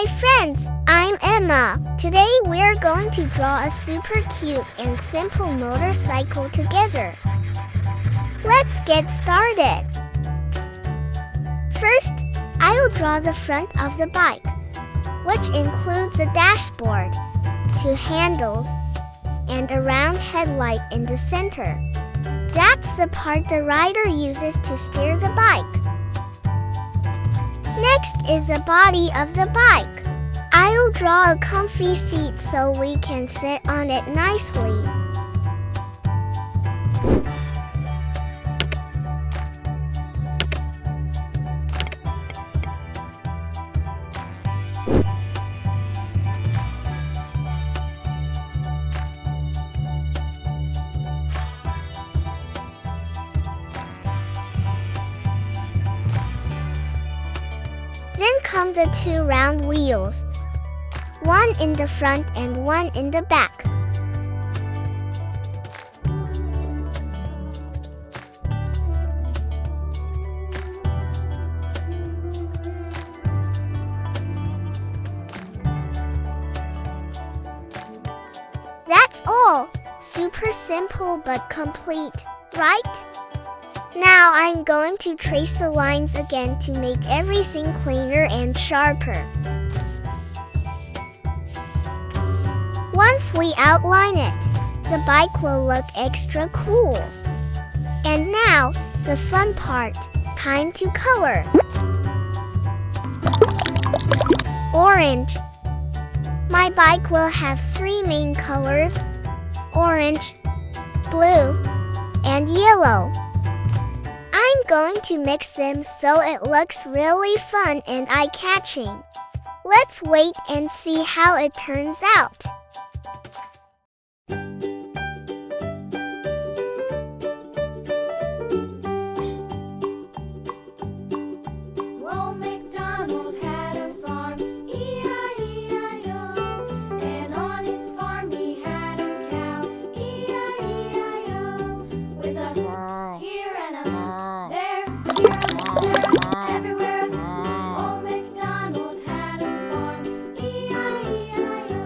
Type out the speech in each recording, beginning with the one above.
Hi friends, I'm Emma. Today we're going to draw a super cute and simple motorcycle together. Let's get started. First, I'll draw the front of the bike, which includes a dashboard, two handles, and a round headlight in the center. That's the part the rider uses to steer the bike. Next is the body of the bike. I'll draw a comfy seat so we can sit on it nicely. Then come the two round wheels, one in the front and one in the back. That's all. Super simple but complete, right? Now I'm going to trace the lines again to make everything cleaner and sharper. Once we outline it, the bike will look extra cool. And now, the fun part, time to color. Orange. My bike will have three main colors: orange, blue, and yellow. I'm going to mix them so it looks really fun and eye-catching. Let's wait and see how it turns out. Old MacDonald had a farm, E-I-E-I-O. And on his farm he had a cow, E-I-E-I-O. With a here and a there, everywhere. Old MacDonald had a farm, E-I-E-I-O.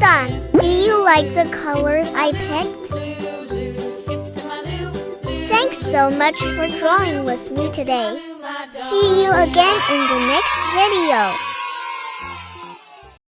done. Do you like the colors I picked? Thanks so much for drawing with me today. See you again in the next video.